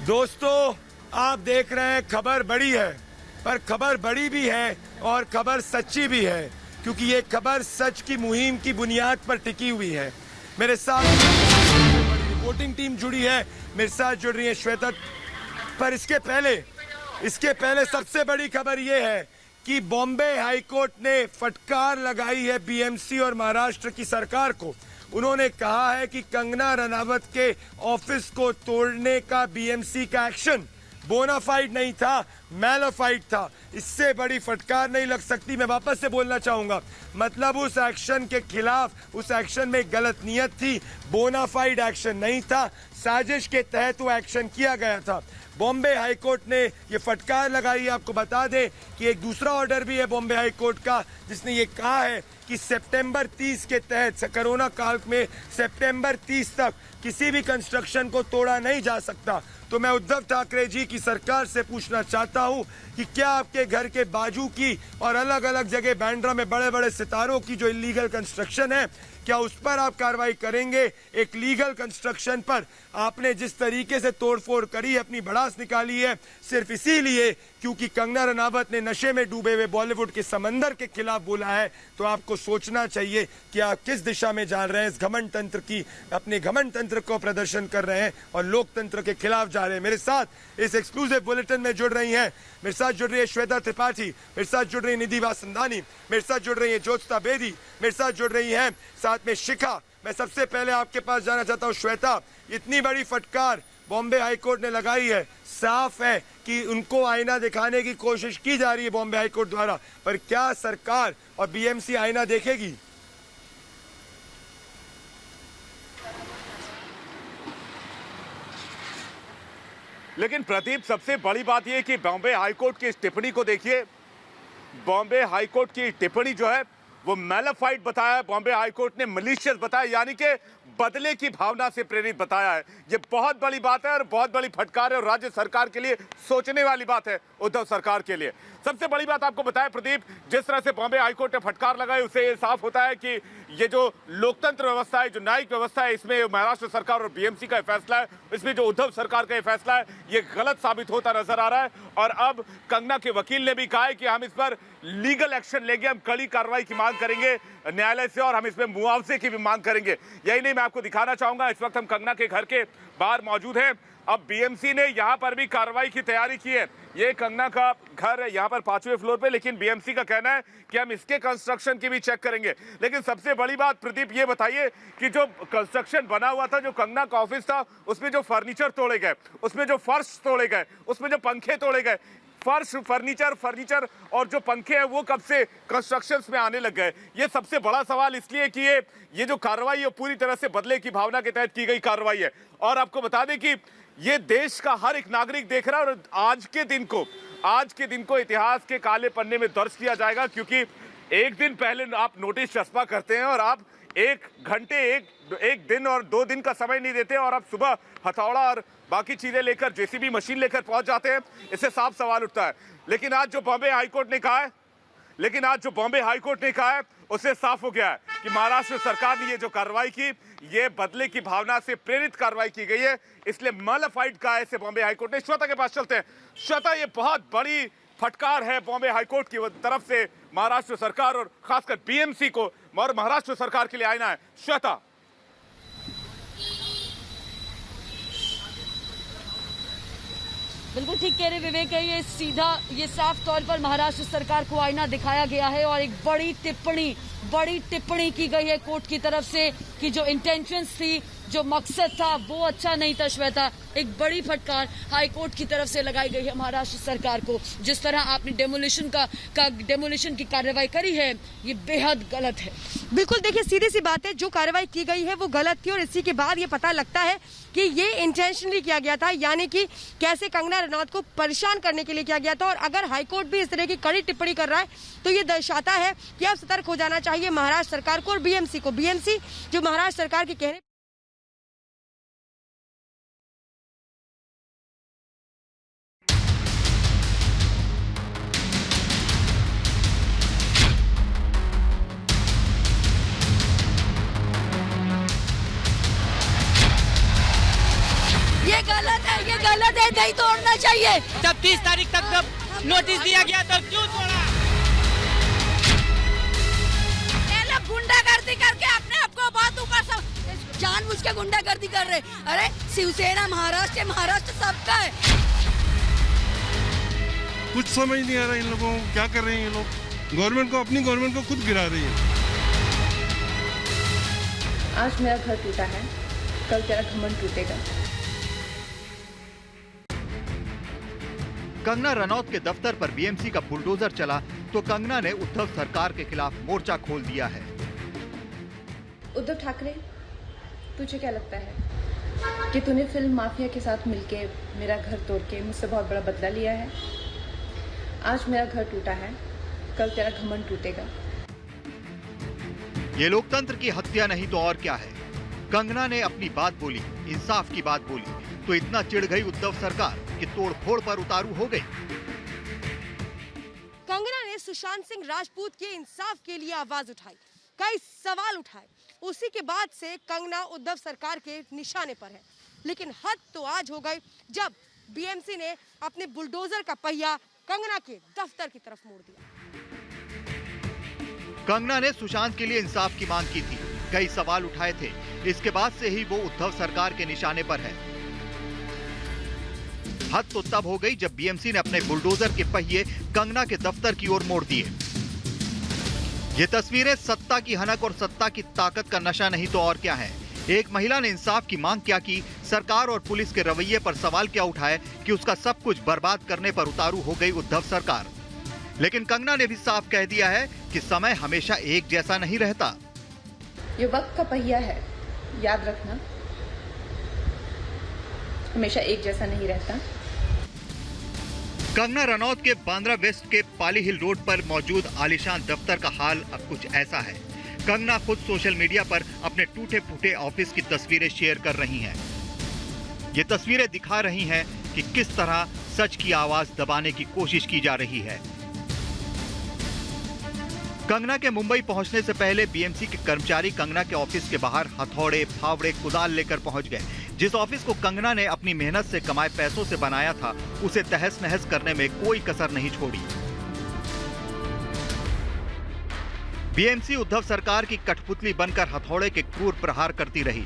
दोस्तों, आप देख रहे हैं खबर बड़ी है, पर खबर बड़ी भी है और खबर सच्ची भी है, क्योंकि ये खबर सच की मुहिम की बुनियाद पर टिकी हुई है। मेरे साथ बड़ी रिपोर्टिंग टीम जुड़ी है, मेरे साथ जुड़ रही है श्वेता। पर इसके पहले सबसे बड़ी खबर ये है कि बॉम्बे हाईकोर्ट ने फटकार लगाई है बीएमसी और महाराष्ट्र की सरकार को। उन्होंने कहा है कि कंगना रनावत के ऑफिस को तोड़ने का बीएमसी का एक्शन बोनाफाइड नहीं था, मैलाफाइड था। इससे बड़ी फटकार नहीं लग सकती। मैं वापस से बोलना चाहूंगा, मतलब उस एक्शन के खिलाफ, उस एक्शन में गलत नियत थी, बोनाफाइड एक्शन नहीं था, साजिश के तहत वो एक्शन किया गया था। बॉम्बे हाईकोर्ट ने ये फटकार लगाई। आपको बता दें कि एक दूसरा ऑर्डर भी है बॉम्बे हाईकोर्ट का, जिसने ये कहा है कि सितंबर 30 के तहत, कोरोना काल में सितंबर 30 तक किसी भी कंस्ट्रक्शन को तोड़ा नहीं जा सकता। तो मैं उद्धव ठाकरे जी की सरकार से पूछना चाहता हूं कि क्या आपके घर के बाजू की और अलग अलग जगह बांद्रा में बड़े बड़े सितारों की जो इलीगल कंस्ट्रक्शन है, क्या उस पर आप कार्रवाई करेंगे? एक लीगल कंस्ट्रक्शन पर आपने जिस तरीके से तोड़फोड़ करी, अपनी भड़ास निकाली है, सिर्फ इसीलिए क्योंकि कंगना रनावत ने नशे में डूबे हुए बॉलीवुड के समंदर के खिलाफ बोला है। तो आपको सोचना चाहिए कि आप किस दिशा में जा रहे हैं। इस घमंड तंत्र की, अपने घमंड तंत्र को प्रदर्शन कर रहे हैं और लोकतंत्र के खिलाफ जा रहे हैं। मेरे साथ इस एक्सक्लूसिव बुलेटिन में जुड़ रही हैं, मेरे साथ जुड़ रही है श्वेता त्रिपाठी, मेरे साथ जुड़ रही है निधि वासंदानी, मेरे साथ जुड़ रही है ज्योत्सना बेदी, मेरे साथ जुड़ रही है साथ में शिखा। मैं सबसे पहले आपके पास जाना चाहता हूं श्वेता, इतनी बड़ी फटकार बॉम्बे हाईकोर्ट ने लगाई है, साफ है कि उनको आईना दिखाने की कोशिश की जा रही है बॉम्बे हाईकोर्ट द्वारा, पर क्या सरकार और बीएमसी आईना देखेगी? लेकिन प्रदीप, सबसे बड़ी बात यह कि बॉम्बे हाईकोर्ट की इस टिप्पणी को देखिए। बॉम्बे हाईकोर्ट की टिप्पणी जो है वो मैलाफाइड बताया है, बॉम्बे हाईकोर्ट ने मलिशियस बताया, यानी कि बदले की भावना से प्रेरित बताया है। ये बहुत बड़ी बात है और बहुत बड़ी फटकार है और राज्य सरकार के लिए सोचने वाली बात है, उद्धव सरकार के लिए। सबसे बड़ी बात आपको बताया प्रदीप, जिस तरह से बॉम्बे हाईकोर्ट ने फटकार लगाई, उससे ये साफ होता है कि ये जो लोकतंत्र व्यवस्था है, जो न्यायिक व्यवस्था है, इसमें महाराष्ट्र सरकार और बीएमसी का फैसला है, इसमें जो उद्धव सरकार का फैसला है, ये गलत साबित होता नजर आ रहा है। और अब कंगना के वकील ने भी कहा है कि हम इस पर लीगल एक्शन लेंगे, हम कड़ी कार्रवाई की मांग करेंगे न्यायालय से और हम इसमें मुआवजे की भी मांग करेंगे। यही नहीं, मैं आपको दिखाना चाहूंगा, इस वक्त हम कंगना के घर के बाहर मौजूद हैं। अब बीएमसी ने यहां पर भी कार्रवाई की तैयारी की है। ये कंगना का घर है यहां पर 5वें फ्लोर पे, लेकिन बीएमसी का कहना है कि हम इसके कंस्ट्रक्शन की भी चेक करेंगे। लेकिन सबसे बड़ी बात प्रदीप ये बताइए कि जो कंस्ट्रक्शन बना हुआ था, जो कंगना का ऑफिस था, उसमें जो फर्नीचर तोड़े गए, उसमें जो फर्श तोड़े गए, उसमें जो पंखे तोड़े गए, फर्नीचर और जो पंखे हैं वो कब से कंस्ट्रक्शंस में आने लग गए? ये सबसे बड़ा सवाल इसलिए कि ये जो कार्रवाई है पूरी तरह से बदले की भावना के तहत की गई कार्रवाई है। और आपको बता दें कि ये देश का हर एक नागरिक देख रहा है और आज के दिन को इतिहास के काले पन्ने में दर्ज किया जाएगा, क्योंकि एक दिन पहले आप नोटिस चस्पा करते हैं और आप एक घंटे, एक दिन और 2 दिन का समय नहीं देते और आप सुबह हथौड़ा और बाकी चीजें लेकर, जेसीबी मशीन लेकर पहुंच जाते हैं। इससे साफ सवाल उठता है। लेकिन आज जो बॉम्बे हाईकोर्ट ने कहा है उससे साफ हो गया है कि महाराष्ट्र सरकार ने ये जो कार्रवाई की, ये बदले की भावना से प्रेरित कार्रवाई की गई है, इसलिए मैलाफाइड कहा है इसे बॉम्बे हाईकोर्ट ने। श्वेता के पास चलते हैं। श्वेता, ये बहुत बड़ी फटकार है बॉम्बे हाईकोर्ट की तरफ से महाराष्ट्र सरकार और खासकर बीएमसी को, और महाराष्ट्र सरकार के लिए आईना है। श्वेता, बिल्कुल ठीक कह रहे विवेक है, ये साफ तौर पर महाराष्ट्र सरकार को आईना दिखाया गया है और एक बड़ी टिप्पणी की गई है कोर्ट की तरफ से कि जो इंटेंशंस थी, जो मकसद था, वो अच्छा नहीं था। श्वेता, एक बड़ी फटकार हाईकोर्ट की तरफ से लगाई गई है महाराष्ट्र सरकार को। जिस तरह आपने डेमोलिशन की कार्रवाई करी है, ये बेहद गलत है। बिल्कुल, देखिए सीधी सी बात है, जो कार्रवाई की गई है वो गलत थी और इसी के बाद ये पता लगता है कि ये इंटेंशनली किया गया था, यानी कि कैसे कंगना रनौत को परेशान करने के लिए किया गया था। और अगर हाईकोर्ट भी इस तरह की कड़ी टिप्पणी कर रहा है तो ये दर्शाता है कि अब सतर्क हो जाना चाहिए महाराष्ट्र सरकार को और बीएमसी को। बीएमसी जो महाराष्ट्र सरकार के कहने ये गलत है, ये गलत है, नहीं तोड़ना चाहिए। जब 30 तारीख तक जब नोटिस दिया गया तो क्यों तोड़ा? ये लोग गुंडागर्दी करके अपने आप को बहुत ऊपर जानबूझ के गुंडागर्दी कर रहे। अरे शिवसेना महाराष्ट्र सबका है। कुछ समझ नहीं आ रहा इन लोगों को, क्या कर रहे हैं ये लोग। अपनी गवर्नमेंट को खुद गिरा रही है। आज मेरा घर टूटा है, कल तेरा घमंड टूटेगा। कंगना रनौत के दफ्तर पर बीएमसी का बुलडोजर चला तो कंगना ने उद्धव सरकार के खिलाफ मोर्चा खोल दिया है। उद्धव ठाकरे, तुझे क्या लगता है कि तूने फिल्म माफिया के साथ मिलके मेरा घर तोड़ के मुझसे बहुत बड़ा बदला लिया है? आज मेरा घर टूटा है, कल तेरा घमंड टूटेगा। ये लोकतंत्र की हत्या नहीं तो और क्या है। कंगना ने अपनी बात बोली, इंसाफ की बात बोली, तो इतना चिढ़ गई उद्धव सरकार कि तोड़फोड़ पर उतारू हो गई। कंगना ने सुशांत सिंह राजपूत के इंसाफ के लिए आवाज उठाई, कई सवाल उठाए। उसी के बाद से कंगना उद्धव सरकार के निशाने पर है। लेकिन हद तो आज हो गई जब बीएमसी ने अपने बुलडोजर का पहिया कंगना के दफ्तर की तरफ मोड़ दिया। कंगना ने सुशांत के लिए इंसाफ की मांग की थी, कई सवाल उठाए थे। इसके बाद से ही वो उद्धव सरकार के निशाने पर है। हद तो तब हो गई जब बीएमसी ने अपने बुलडोजर के पहिए कंगना के दफ्तर की ओर मोड़ दिए। ये तस्वीरें सत्ता की हनक और सत्ता की ताकत का नशा नहीं तो और क्या है। एक महिला ने इंसाफ की मांग क्या की, सरकार और पुलिस के रवैये पर सवाल क्या उठाए कि उसका सब कुछ बर्बाद करने पर उतारू हो गई उद्धव सरकार। लेकिन कंगना ने भी साफ कह दिया है कि समय हमेशा एक जैसा नहीं रहता। ये वक्त का पहिया है, याद रखना, हमेशा एक जैसा नहीं रहता। कंगना रनौत के बांद्रा वेस्ट के पाली हिल रोड पर मौजूद आलीशान दफ्तर का हाल अब कुछ ऐसा है। कंगना खुद सोशल मीडिया पर अपने टूटे फूटे ऑफिस की तस्वीरें शेयर कर रही हैं। ये तस्वीरें दिखा रही हैं कि किस तरह सच की आवाज दबाने की कोशिश की जा रही है। कंगना के मुंबई पहुंचने से पहले बीएमसी के कर्मचारी कंगना के ऑफिस के बाहर हथौड़े, फावड़े, कुदाल लेकर पहुंच गए। जिस ऑफिस को कंगना ने अपनी मेहनत से कमाए पैसों से बनाया था, उसे तहस नहस करने में कोई कसर नहीं छोड़ी। बीएमसी उद्धव सरकार की कठपुतली बनकर हथौड़े के क्रूर प्रहार करती रही।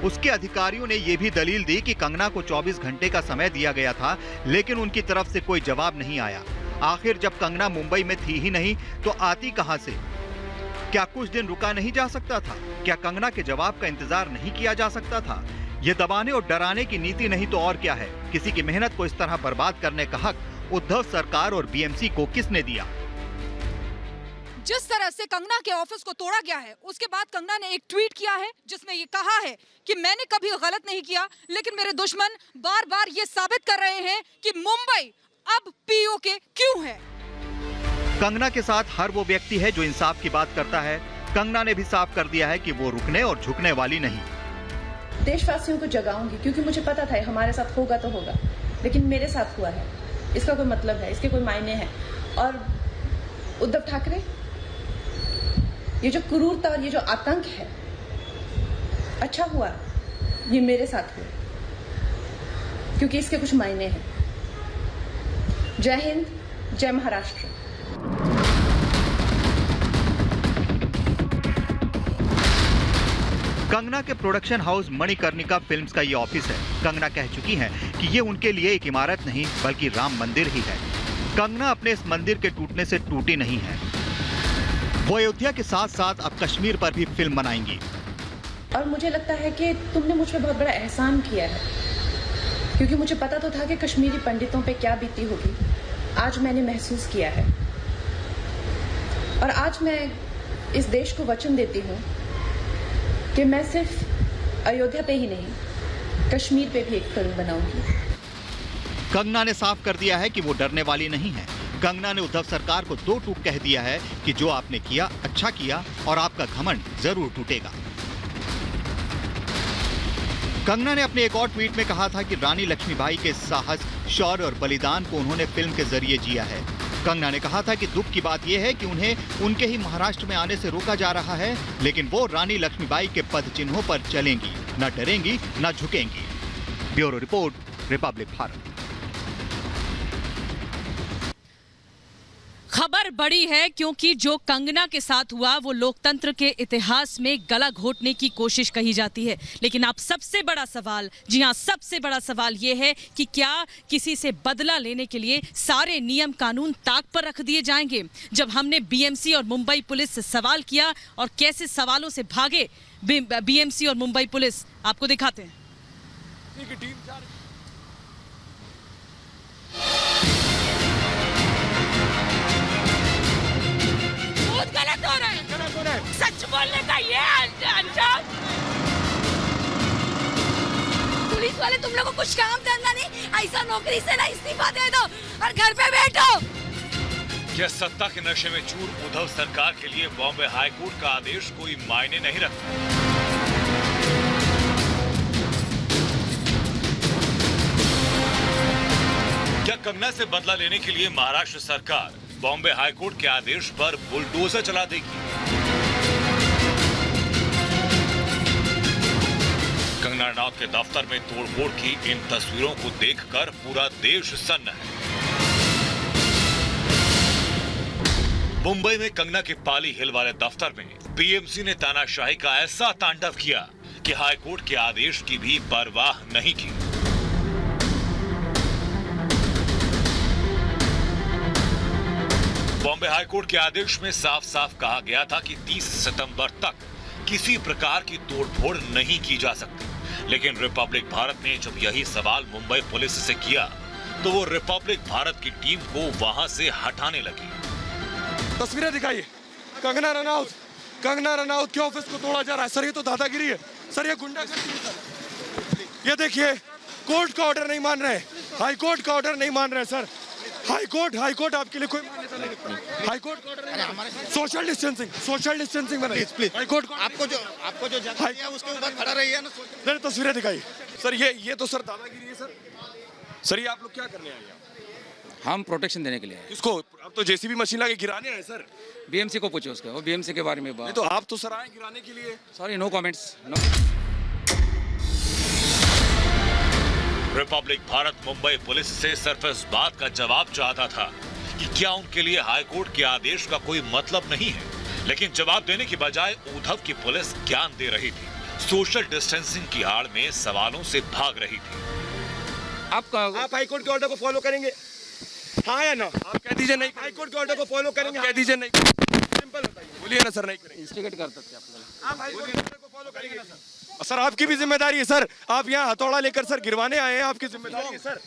उसके अधिकारियों ने यह भी दलील दी कि कंगना को 24 घंटे का समय दिया गया था, लेकिन उनकी तरफ से कोई जवाब नहीं आया। आखिर जब कंगना मुंबई में थी ही नहीं तो आती कहां से? क्या कुछ दिन रुका नहीं जा सकता था? क्या कंगना के जवाब का इंतजार नहीं किया जा सकता था? ये दबाने और डराने की नीति नहीं तो और क्या है। किसी की मेहनत को इस तरह बर्बाद करने का हक उद्धव सरकार और बीएमसी को किसने दिया? जिस तरह से कंगना के ऑफिस को तोड़ा गया है, उसके बाद कंगना ने एक ट्वीट किया है जिसमें ये कहा है कि मैंने कभी गलत नहीं किया, लेकिन मेरे दुश्मन बार बार ये साबित कर रहे हैं कि मुंबई अब पीओके क्यों है। कंगना के साथ हर वो व्यक्ति है जो इंसाफ की बात करता है। कंगना ने भी साफ कर दिया है कि वो रुकने और झुकने वाली नहीं। देशवासियों को जगाऊंगी, क्योंकि मुझे पता था हमारे साथ होगा तो होगा, लेकिन मेरे साथ हुआ है, इसका कोई मतलब है, इसके कोई मायने हैं। और उद्धव ठाकरे, ये जो क्रूरता और ये जो आतंक है, अच्छा हुआ ये मेरे साथ हुआ, क्योंकि इसके कुछ मायने हैं। जय हिंद, जय महाराष्ट्र। कंगना के प्रोडक्शन हाउस मणिकर्णिका फिल्म्स का ये ऑफिस है। कंगना कह चुकी हैं कि ये उनके लिए एक इमारत नहीं बल्कि राम मंदिर ही है। कंगना अपने इस मंदिर के टूटने से टूटी नहीं है। वो अयोध्या के साथ साथ अब कश्मीर पर भी फिल्म बनाएंगी। और मुझे लगता है कि तुमने मुझ पर बहुत बड़ा एहसान किया है, क्योंकि मुझे पता तो था कि कश्मीरी पंडितों पे क्या बीती होगी। आज मैंने महसूस किया है, और आज मैं इस देश को वचन देती हूँ कि मैं सिर्फ अयोध्या पे ही नहीं, कश्मीर पे भी एक फिल्म बनाऊंगी। कंगना ने साफ कर दिया है कि वो डरने वाली नहीं है। कंगना ने उद्धव सरकार को दो टूक कह दिया है कि जो आपने किया अच्छा किया और आपका घमंड जरूर टूटेगा। कंगना ने अपने एक और ट्वीट में कहा था कि रानी लक्ष्मीबाई के साहस, शौर्य और बलिदान को उन्होंने फिल्म के जरिए जिया है। कंगना ने कहा था कि दुख की बात यह है कि उन्हें उनके ही महाराष्ट्र में आने से रोका जा रहा है, लेकिन वो रानी लक्ष्मीबाई के पद चिन्हों पर चलेंगी, न डरेंगी न झुकेंगी। Bureau report, Republic Bharat. खबर बड़ी है क्योंकि जो कंगना के साथ हुआ वो लोकतंत्र के इतिहास में गला घोटने की कोशिश कही जाती है। लेकिन अब सबसे बड़ा सवाल, जी हां, सबसे बड़ा सवाल ये है कि क्या किसी से बदला लेने के लिए सारे नियम कानून ताक पर रख दिए जाएंगे? जब हमने बीएमसी और मुंबई पुलिस से सवाल किया और कैसे सवालों से भागे बीएमसी और मुंबई पुलिस, आपको दिखाते हैं। गलत हो रहा है, सच बोलने का ये अंजाम। पुलिस वाले तुम लोगों को कुछ काम धंधा नहीं, ऐसा नौकरी से ना इस्तीफा दे दो और घर पे बैठो। क्या सत्ता के नशे में चूर उद्धव सरकार के लिए बॉम्बे हाईकोर्ट का आदेश कोई मायने नहीं रखता? क्या कंगना से बदला लेने के लिए महाराष्ट्र सरकार बॉम्बे हाईकोर्ट के आदेश पर बुलडोजर चला देगी? कंगना रनौत के दफ्तर में तोड़फोड़ की इन तस्वीरों को देखकर पूरा देश सन्न है। मुंबई में कंगना के पाली हिल वाले दफ्तर में बीएमसी ने तानाशाही का ऐसा तांडव किया कि हाईकोर्ट के आदेश की भी परवाह नहीं की। बॉम्बे हाईकोर्ट के आदेश में साफ साफ कहा गया था कि 30 सितंबर तक किसी प्रकार की तोड़फोड़ नहीं की जा सकती। लेकिन रिपब्लिक भारत ने जब यही सवाल मुंबई पुलिस से किया तो वो रिपब्लिक भारत की टीम को वहां से हटाने लगी। तस्वीरें दिखाइए, कंगना रनौत के ऑफिस को तोड़ा जा रहा है। सर ये तो दादागिरी है, सर ये गुंडागर्दी है सर। ये देखिए, कोर्ट का ऑर्डर नहीं मान रहे, हाईकोर्ट का ऑर्डर नहीं मान रहे सर। हाईकोर्ट आपके लिए कोई मान्यता नहीं रखती। हाईकोर्ट का ऑर्डर नहीं, सोशल डिस्टेंसिंग बनाइए प्लीज। हाईकोर्ट आपको जो जगह है उसके ऊपर खड़ा रहिए ना। सर तस्वीरें दिखाइए सर, ये तो सर दादागिरी है सर। सर ये आप लोग क्या करने आए हैं? हम प्रोटेक्शन देने के लिए। किसको? अब तो जेसीबी मशीन लाके गिराने आए सर। बीएमसी को पूछो उसका, वो बीएमसी के बारे में बात। तो आप तो सर आए गिराने के लिए। Sorry, no comments. Republic Bharat Mumbai police से सिर्फ इस बात का जवाब चाहता था कि क्या उनके लिए हाईकोर्ट के आदेश का कोई मतलब नहीं है। लेकिन जवाब देने की बजाय उद्धव की पुलिस ज्ञान दे रही थी, सोशल डिस्टेंसिंग की आड़ में सवालों से भाग रही थी। आप हाईकोर्ट के ऑर्डर को फॉलो करेंगे, हाँ या ना? आप कह दीजिए नहीं, हाईकोर्ट के ऑर्डर को फॉलो करेंगे, कह दीजिए नहीं। सिंपल बताइए, बोलिए ना सर। नहीं करेंगे, इंस्टिगेट कर सकते आप हाईकोर्ट के ऑर्डर को फॉलो करेंगे ना सर? सर आपकी भी जिम्मेदारी है सर, आप यहाँ हथौड़ा लेकर सर गिरवाने आए हैं, आपकी जिम्मेदारी है सर।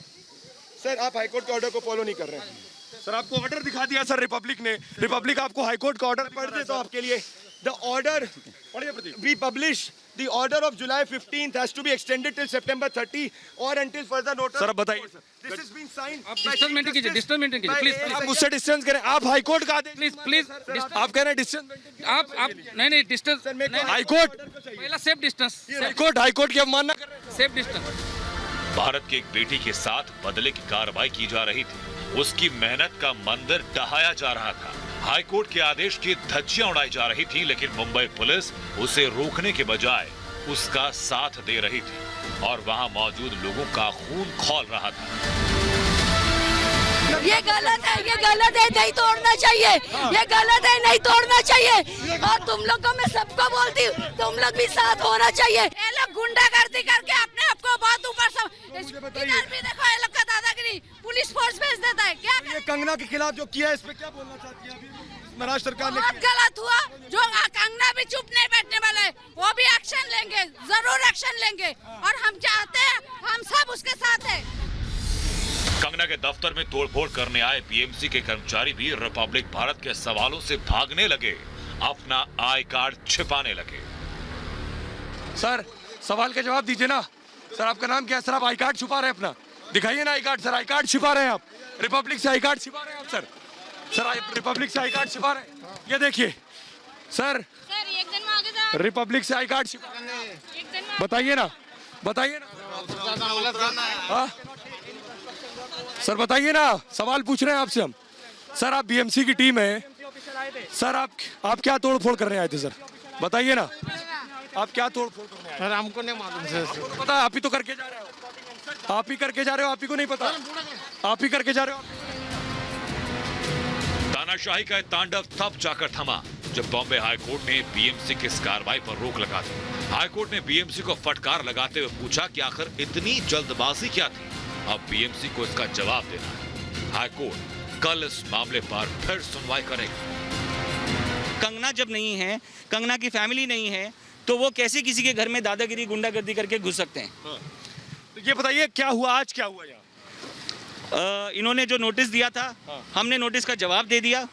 सर आप हाईकोर्ट के ऑर्डर को फॉलो नहीं कर रहे हैं सर। आपको ऑर्डर दिखा दिया सर रिपब्लिक ने, रिपब्लिक आपको हाईकोर्ट का ऑर्डर पढ़ दे तो आपके लिए the order we publish the order of July 15th has to be extended till September 30 or until further notice। Sir बताइए sir, this has been signed। आप डिस्टेंस मेंटेन कीजिए प्लीज। आप मुझसे डिस्टेंस करें, आप हाईकोर्ट का आदेश प्लीज। आप कह रहे हैं डिस्टेंस, आप नहीं डिस्टेंस। हाईकोर्ट पहला सेफ डिस्टेंस। हाईकोर्ट की अवमानना कर रहे हैं। Safe distance. भारत की एक बेटी के साथ बदले की कार्रवाई की जा रही थी, उसकी मेहनत का मंदिर ढहाया जा रहा था, हाईकोर्ट के आदेश की धज्जियां उड़ाई जा रही थी। लेकिन मुंबई पुलिस उसे रोकने के बजाय उसका साथ दे रही थी और वहां मौजूद लोगों का खून खौल रहा था। ये गलत है, नहीं तोड़ना चाहिए, ये गलत है, नहीं तोड़ना चाहिए। और तुम लोग को मैं सबको बोलती हूँ, तुम लोग भी साथ होना चाहिए। ये लोग गुंडागर्दी करके अपने आप को बहुत ऊपर इधर भी देखो, ये लोग का दादागिरी, पुलिस फोर्स भेज देता है। क्या ये कंगना के खिलाफ जो किया है, इस पे क्या बोलना चाहती है महाराष्ट्र सरकार ने? बहुत गलत हुआ। जो कंगना भी चुप नहीं बैठने वाला है, वो भी एक्शन लेंगे, जरूर एक्शन लेंगे। और हम चाहते हैं, हम सब उसके साथ हैं। कंगना के दफ्तर में तोड़फोड़ करने आए बीएमसी के कर्मचारी भी रिपब्लिक भारत के सवालों से भागने लगे, अपना आई कार्ड छिपाने लगे। सर सवाल का जवाब दीजिए ना सर। आपका नाम क्या है सर? आप आई कार्ड छुपा रहे हैं अपना, दिखाइए ना I card sir. I card छिपा रहे हैं आप, रिपब्लिक से आई कार्ड छिपा रहे हैं आप सर। सर रिपब्लिक से आई कार्ड छिपा रहे हैं, ये देखिए सर। रिपब्लिक से आई कार्ड छिपा रहे हैं, बताइए ना हाँ? सर बताइए ना, सवाल पूछ रहे हैं आपसे हम। सर आप बीएमसी की टीम है सर, आप क्या तोड़फोड़ करने आए थे सर? बताइए ना, आप क्या तोड़फोड़ करने आए? सर हमको नहीं मालूम सर। पता है, आप ही तो करके जा रहे हो। आप ही करके जा रहे हो, आप ही को नहीं पता, आप ही करके जा रहे हो। तानाशाही का तांडव तब जाकर थमा जब बॉम्बे हाईकोर्ट ने बीएमसी की इस कार्रवाई पर रोक लगा दी। हाईकोर्ट ने बीएमसी को फटकार लगाते हुए पूछा कि आखिर इतनी जल्दबाजी क्या थी। अब बीएमसी को इसका जवाब देना है। हाईकोर्ट कल इस मामले पर फिर सुनवाई करेगा। कंगना जब नहीं है, कंगना की फैमिली नहीं है, तो वो कैसे किसी के घर में दादागिरी गुंडागर्दी करके घुस सकते हैं? तो ये बताइए क्या हुआ, आज क्या हुआ यहाँ? इन्होंने जो नोटिस दिया था, हमने नोटिस का जवाब दे दिया।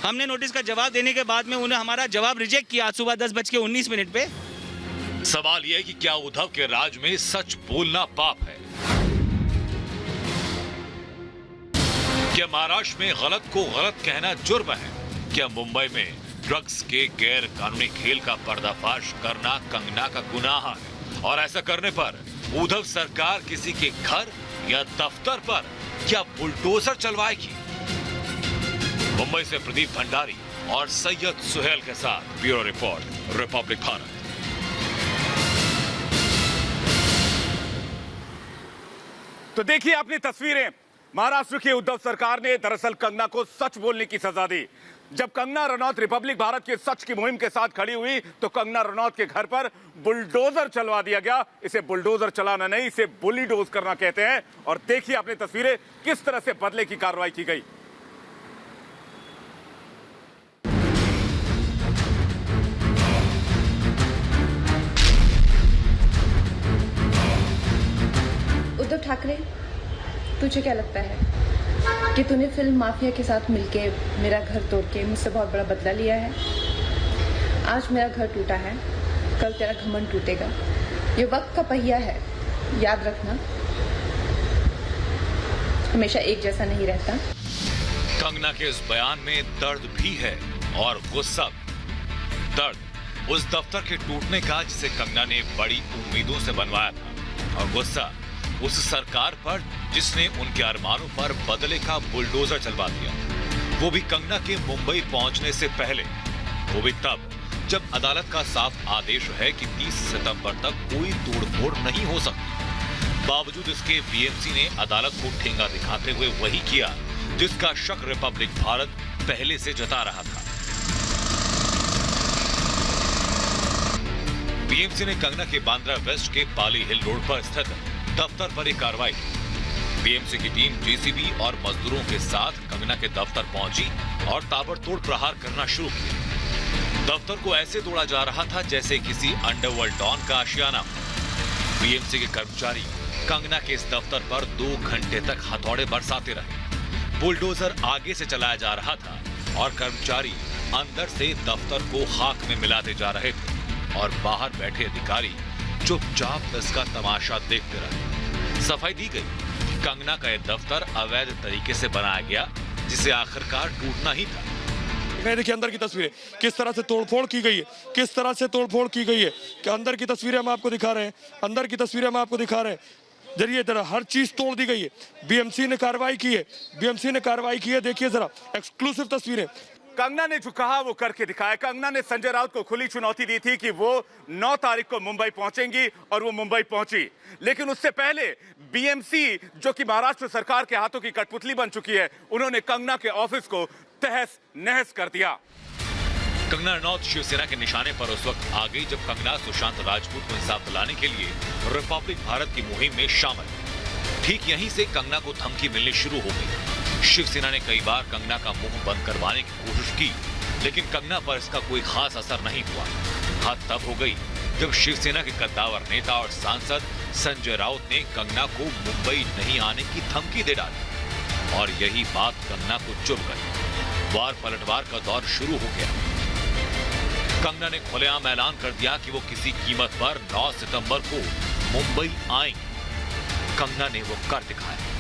हमने नोटिस का जवाब देने के बाद में उन्हें हमारा जवाब रिजेक्ट किया सुबह 10:19 पे। सवाल यह है कि क्या उद्धव के राज में सच बोलना पाप है? क्या महाराष्ट्र में गलत को गलत कहना जुर्म है? क्या मुंबई में ड्रग्स के गैर कानूनी खेल का पर्दाफाश करना कंगना का गुनाह है? और ऐसा करने पर उद्धव सरकार किसी के घर या दफ्तर पर क्या बुलडोजर चलवाएगी? मुंबई से प्रदीप भंडारी और सैयद सुहेल के साथ ब्यूरो रिपोर्ट, रिपब्लिक भारत। तो देखिए अपनी तस्वीरें। महाराष्ट्र की उद्धव सरकार ने दरअसल कंगना को सच बोलने की सजा दी। जब कंगना रनौत रिपब्लिक भारत के सच की मुहिम के साथ खड़ी हुई तो कंगना रनौत के घर पर बुलडोजर चलवा दिया गया। इसे बुलडोजर चलाना नहीं, इसे बुलीडोज करना कहते हैं। और देखिए अपनी तस्वीरें, किस तरह से बदले की कार्रवाई की गई। उद्धव ठाकरे, तुझे क्या लगता है कि तूने फिल्म माफिया के साथ मिलके मेरा घर तोड़ के मुझसे बहुत बड़ा बदला लिया है? आज मेरा घर टूटा है, कल तेरा घमंड टूटेगा। ये वक्त का पहिया है, याद रखना, हमेशा एक जैसा नहीं रहता। कंगना के इस बयान में दर्द भी है और गुस्सा भी। दर्द उस दफ्तर के टूटने का जिसे कंगना ने बड़ी उम्मीदों से बनवाया था, और गुस्सा उस सरकार पर जिसने उनके अरमानों पर बदले का बुलडोजर चलवा दिया, वो भी कंगना के मुंबई पहुंचने से पहले। वो भी तब जब अदालत का साफ आदेश है कि 30 सितंबर तक कोई तोड़फोड़ नहीं हो सकती। बावजूद इसके बीएमसी ने अदालत को ठेंगा दिखाते हुए वही किया जिसका शक रिपब्लिक भारत पहले से जता रहा था। बीएमसी ने कंगना के बांद्रा वेस्ट के पाली हिल रोड पर स्थित दफ्तर पर एक कार्रवाई की। बीएमसी की टीम जेसीबी और मजदूरों के साथ कंगना के दफ्तर पहुंची और ताबड़तोड़ प्रहार करना शुरू किया। दफ्तर को ऐसे तोड़ा जा रहा था जैसे किसी अंडरवर्ल्ड डॉन का आशियाना हो। बीएमसी के कर्मचारी कंगना के इस दफ्तर पर 2 घंटे तक हथौड़े बरसाते रहे। बुलडोजर आगे से चलाया जा रहा था और कर्मचारी अंदर से दफ्तर को खाक में मिलाते जा रहे थे और बाहर बैठे अधिकारी चुपचाप इसका तमाशा देखते रहे। सफाई दी गई कंगना का यह दफ्तर अवैध तरीके से बनाया गया जिसे आखिरकार टूटना ही था। देखिए अंदर की तस्वीरें, किस तरह से तोड़फोड़ की गई है, किस तरह से तोड़फोड़ की गई है। कि अंदर की तस्वीरें हम आपको दिखा रहे हैं, अंदर की तस्वीरें हम आपको दिखा रहे हैं। जरिए तरह हर चीज तोड़ दी गई है। बीएमसी ने कार्रवाई की है, बीएमसी ने कार्रवाई की है। देखिए जरा एक्सक्लूसिव तस्वीरें। कंगना ने जो कहा वो करके दिखाया। कंगना ने संजय राउत को खुली चुनौती दी थी कि वो 9 तारीख को मुंबई पहुंचेंगी और वो मुंबई पहुंची। लेकिन उससे पहले बीएमसी जो कि महाराष्ट्र सरकार के हाथों की कठपुतली बन चुकी है, उन्होंने कंगना के ऑफिस को तहस नहस कर दिया। कंगना रनौत शिवसेना के निशाने पर उस वक्त आ गई जब कंगना सुशांत राजपूत को इंसाफ दिलाने के लिए रिपब्लिक भारत की मुहिम में शामिल। ठीक यहीं से कंगना को धमकी मिलनी शुरू हो गई। शिवसेना ने कई बार कंगना का मुंह बंद करवाने की कोशिश की, लेकिन कंगना पर इसका कोई खास असर नहीं हुआ। हद तब हो गई जब शिवसेना के कद्दावर नेता और सांसद संजय राउत ने कंगना को मुंबई नहीं आने की धमकी दे डाली और यही बात कंगना को चुभ गई। वार पलटवार का दौर शुरू हो गया। कंगना ने खुलेआम ऐलान कर दिया कि वो किसी कीमत पर 9 सितंबर को मुंबई आएंगी। कंगना ने वो कर दिखाया।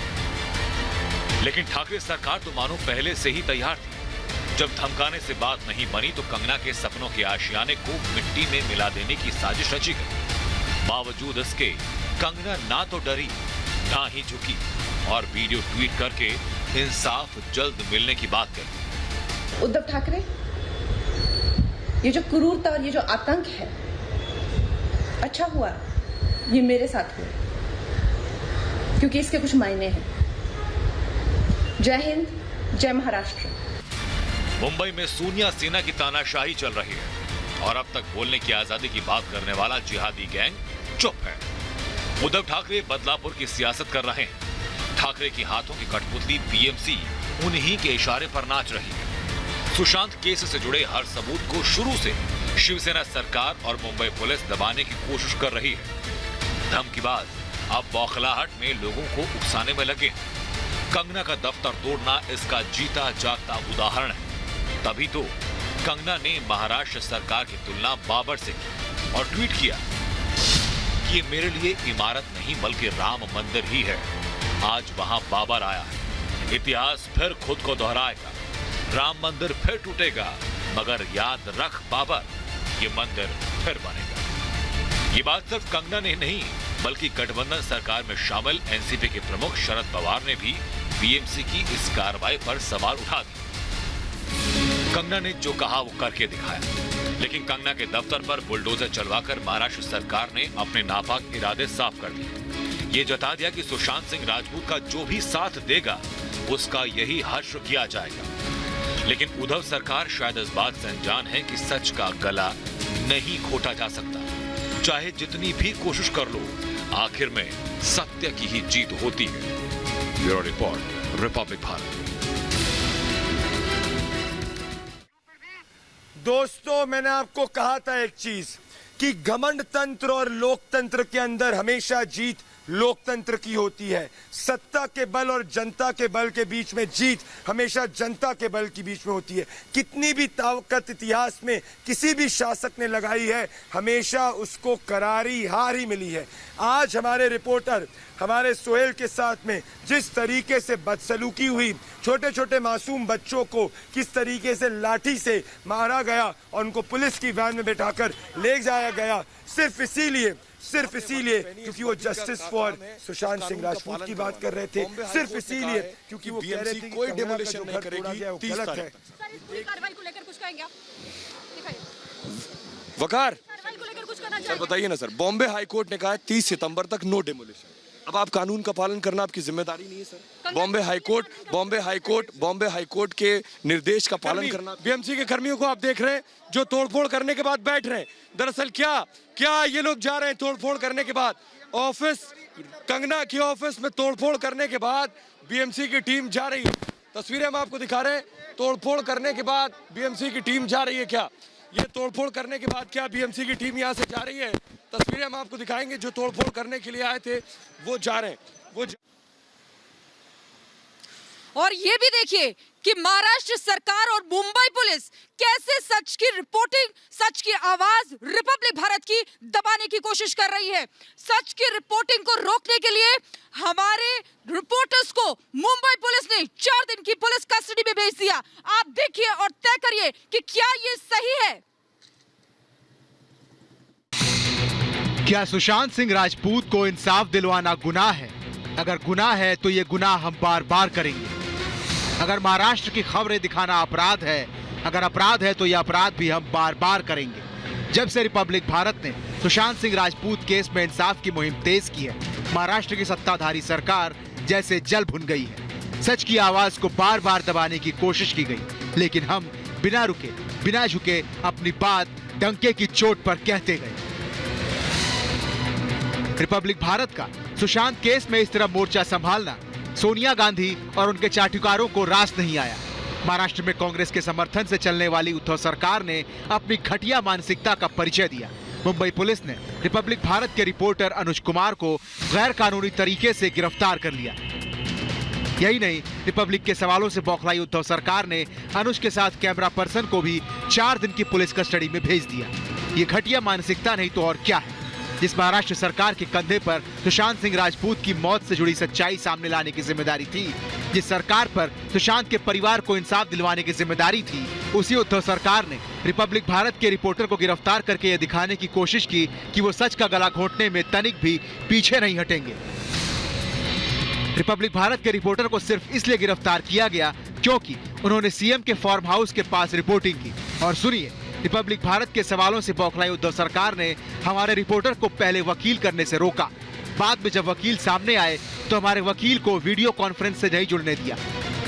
लेकिन ठाकरे सरकार तो मानो पहले से ही तैयार थी। जब धमकाने से बात नहीं बनी तो कंगना के सपनों के आशियाने को मिट्टी में मिला देने की साजिश रची गई। बावजूद इसके कंगना ना तो डरी ना ही झुकी और वीडियो ट्वीट करके इंसाफ जल्द मिलने की बात कही। उद्धव ठाकरे, ये जो क्रूरता और ये जो आतंक है, अच्छा हुआ ये मेरे साथ हुआ। क्योंकि इसके कुछ मायने हैं। जय हिंद, जय महाराष्ट्र। मुंबई में सोनिया सेना की तानाशाही चल रही है और अब तक बोलने की आजादी की बात करने वाला जिहादी गैंग चुप है। उद्धव ठाकरे बदलापुर की सियासत कर रहे हैं। ठाकरे की हाथों की कठपुतली बीएमसी उन्हीं के इशारे पर नाच रही है। सुशांत केस से जुड़े हर सबूत को शुरू से शिवसेना सरकार और मुंबई पुलिस दबाने की कोशिश कर रही है। धमकीबाज अब बौखलाहट में लोगों को उकसाने में लगे हैं। कंगना का दफ्तर तोड़ना इसका जीता जागता उदाहरण है। तभी तो कंगना ने महाराष्ट्र सरकार की तुलना बाबर से की और ट्वीट किया कि ये मेरे लिए इमारत नहीं बल्कि राम मंदिर ही है। आज वहां बाबर आया है, इतिहास फिर खुद को दोहराएगा, राम मंदिर फिर टूटेगा, मगर याद रख बाबर, ये मंदिर फिर बनेगा। ये बात सिर्फ कंगना ने नहीं बल्कि गठबंधन सरकार में शामिल एनसीपी के प्रमुख शरद पवार ने भी बीएमसी की इस कार्रवाई पर सवाल उठा दिए। कंगना ने जो कहा वो करके दिखाया, लेकिन कंगना के दफ्तर पर बुलडोजर चलवाकर महाराष्ट्र सरकार ने अपने नापाक इरादे साफ कर दिए। ये जता दिया कि सुशांत सिंह राजपूत का जो भी साथ देगा उसका यही हश्र किया जाएगा। लेकिन उद्धव सरकार शायद इस बात से अनजान है कि सच का गला नहीं घोटा जा सकता। चाहे जितनी भी कोशिश कर लो, आखिर में सत्य की ही जीत होती है। Bureau report, Republic Bharat. दोस्तों, मैंने आपको कहा था एक चीज कि घमंड तंत्र और लोकतंत्र के अंदर हमेशा जीत लोकतंत्र की होती है। सत्ता के बल और जनता के बल के बीच में जीत हमेशा जनता के बल के बीच में होती है। कितनी भी ताकत इतिहास में किसी भी शासक ने लगाई है, हमेशा उसको करारी हार ही मिली है। आज हमारे रिपोर्टर हमारे सोहेल के साथ में जिस तरीके से बदसलूकी हुई, छोटे छोटे मासूम बच्चों को किस तरीके से लाठी से मारा गया और उनको पुलिस की वैन में बैठाकर ले जाया गया, सिर्फ इसीलिए क्योंकि वो जस्टिस फॉर सुशांत सिंह राजपूत की बात कर रहे थे, सिर्फ इसीलिए क्योंकि वो कह रहे थे कोई डेमोलिशन नहीं करेगी, वो गलत है। कार्रवाई को लेकर कुछ कहेंगे आप? वकार कार्रवाई को लेकर कुछ कहना सर बताइए ना सर। बॉम्बे हाई कोर्ट ने कहा है 30 सितंबर तक नो डेमोलिशन। अब आप कानून का पालन करना आपकी जिम्मेदारी नहीं है सर। बॉम्बे हाई कोर्ट के निर्देश का पालन करना। बीएमसी के कर्मियों को आप देख रहे हैं जो तोड़फोड़ करने के बाद बैठ रहे हैं। दरअसल क्या ये लोग जा रहे हैं तोड़फोड़ करने के बाद ऑफिस, कंगना की ऑफिस में तोड़फोड़ करने के बाद बीएमसी की टीम जा रही है। तस्वीरें हम आपको दिखा रहे हैं। तोड़फोड़ करने के बाद बीएमसी की टीम जा रही है। क्या ये तोड़फोड़ करने के बाद क्या बीएमसी की टीम यहाँ से जा रही है? तस्वीरें हम आपको दिखाएंगे। जो तोड़फोड़ करने के लिए आए थे वो जा रहे हैं। और ये भी देखिए कि महाराष्ट्र सरकार और मुंबई पुलिस कैसे सच की रिपोर्टिंग, सच की आवाज रिपब्लिक भारत की दबाने की कोशिश कर रही है। सच की रिपोर्टिंग को रोकने के लिए हमारे रिपोर्टर्स को मुंबई पुलिस ने 4 दिन की पुलिस कस्टडी में भेज दिया। आप देखिए और तय करिए कि क्या ये सही है। क्या सुशांत सिंह राजपूत को इंसाफ दिलवाना गुनाह है? अगर गुनाह है तो ये गुनाह हम बार बार करेंगे। अगर महाराष्ट्र की खबरें दिखाना अपराध है, अगर अपराध है तो यह अपराध भी हम बार बार करेंगे। जब से रिपब्लिक भारत ने सुशांत सिंह राजपूत केस में इंसाफ की मुहिम तेज की है, महाराष्ट्र की सत्ताधारी सरकार जैसे जल भुन गई है। सच की आवाज को बार बार दबाने की कोशिश की गई, लेकिन हम बिना रुके, बिना झुके अपनी बात डंके की चोट पर कहते गए। रिपब्लिक भारत का सुशांत केस में इस तरह मोर्चा संभालना सोनिया गांधी और उनके चाटुकारों को रास नहीं आया। महाराष्ट्र में कांग्रेस के समर्थन से चलने वाली उद्धव सरकार ने अपनी घटिया मानसिकता का परिचय दिया। मुंबई पुलिस ने रिपब्लिक भारत के रिपोर्टर अनुज कुमार को गैर कानूनी तरीके से गिरफ्तार कर लिया। यही नहीं, रिपब्लिक के सवालों से बौखलाई उद्धव सरकार ने अनुज के साथ कैमरा पर्सन को भी 4 दिन की पुलिस कस्टडी में भेज दिया। ये घटिया मानसिकता नहीं तो और क्या है, जिस महाराष्ट्र सरकार के कंधे पर सुशांत सिंह राजपूत की मौत से जुड़ी सच्चाई सामने लाने की जिम्मेदारी थी, जिस सरकार पर सुशांत के परिवार को इंसाफ दिलवाने की जिम्मेदारी थी, उसी उद्धव सरकार ने रिपब्लिक भारत के रिपोर्टर को गिरफ्तार करके यह दिखाने की कोशिश की कि वो सच का गला घोंटने में तनिक भी पीछे नहीं हटेंगे। रिपब्लिक भारत के रिपोर्टर को सिर्फ इसलिए गिरफ्तार किया गया क्योंकि उन्होंने सीएम के फार्म हाउस के पास रिपोर्टिंग की। और सुनिए, रिपब्लिक भारत के सवालों से बौखलाई उद्धव सरकार ने हमारे रिपोर्टर को पहले वकील करने से रोका। बाद में जब वकील सामने आए तो हमारे वकील को वीडियो कॉन्फ्रेंस से नहीं जुड़ने दिया।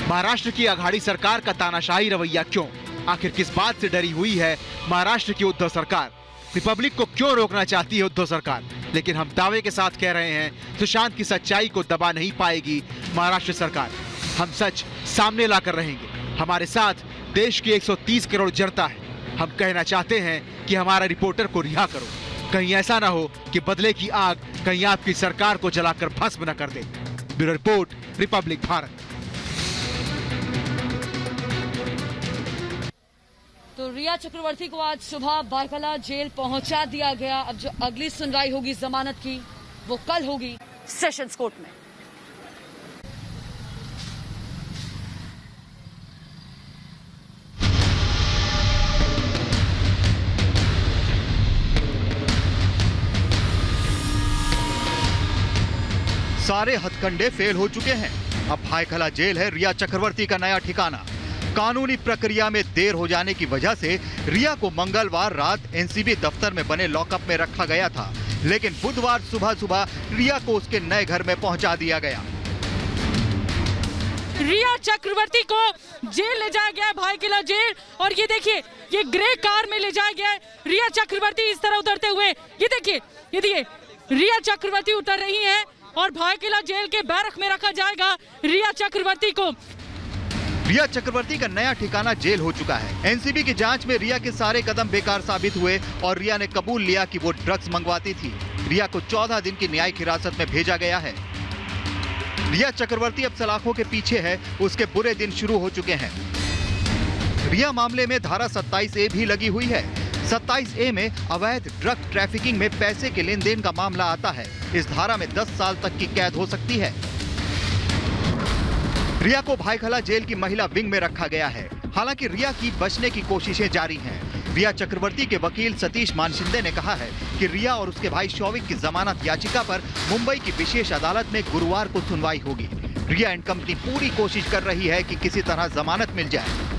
महाराष्ट्र की अघाड़ी सरकार का तानाशाही रवैया क्यों? आखिर किस बात से डरी हुई है महाराष्ट्र की उद्धव सरकार? रिपब्लिक को क्यों रोकना चाहती है उद्धव सरकार? लेकिन हम दावे के साथ कह रहे हैं, सुशांत की सच्चाई को दबा नहीं पाएगी महाराष्ट्र सरकार। हम सच सामने लाकर रहेंगे। हमारे साथ देश की 130 करोड़ जनता है। हम कहना चाहते हैं कि हमारा रिपोर्टर को रिहा करो। कहीं ऐसा ना हो कि बदले की आग कहीं आपकी सरकार को जलाकर भस्म न कर दे। Bureau report, Republic Bharat. तो रिया चक्रवर्ती को आज सुबह बारकला जेल पहुंचा दिया गया। अब जो अगली सुनवाई होगी जमानत की, वो कल होगी सेशंस कोर्ट में। सारे हथकंडे फेल हो चुके हैं। अब भायखला जेल है रिया चक्रवर्ती का नया ठिकाना। कानूनी प्रक्रिया में देर हो जाने की वजह से रिया को मंगलवार रात एनसीबी दफ्तर में बने लॉकअप में रखा गया था, लेकिन बुधवार सुबह सुबह रिया को उसके नए घर में पहुंचा दिया गया। रिया चक्रवर्ती को जेल ले जाया गया, भायखला जेल। और ये देखिए, ये ग्रे कार में ले जाया गया है। रिया चक्रवर्ती इस तरह उतरते हुए, ये देखिए रिया चक्रवर्ती उतर रही है और भायखला जेल के बैरक में रखा जाएगा रिया चक्रवर्ती को। रिया चक्रवर्ती का नया ठिकाना जेल हो चुका है। एनसीबी की जांच में रिया के सारे कदम बेकार साबित हुए और रिया ने कबूल लिया कि वो ड्रग्स मंगवाती थी। रिया को 14 दिन की न्यायिक हिरासत में भेजा गया है। रिया चक्रवर्ती अब सलाखों के पीछे है, उसके बुरे दिन शुरू हो चुके हैं। रिया मामले में धारा 27A भी लगी हुई है। 27A में अवैध ड्रग ट्रैफिकिंग में पैसे के लेन देन का मामला आता है। इस धारा में 10 साल तक की कैद हो सकती है। रिया को भायखला जेल की महिला विंग में रखा गया है। हालांकि रिया की बचने की कोशिशें जारी हैं। रिया चक्रवर्ती के वकील सतीश मानशिंदे ने कहा है कि रिया और उसके भाई शौविक की जमानत याचिका पर मुंबई की विशेष अदालत में गुरुवार को सुनवाई होगी। रिया एंड कंपनी पूरी कोशिश कर रही है कि किसी तरह जमानत मिल जाए।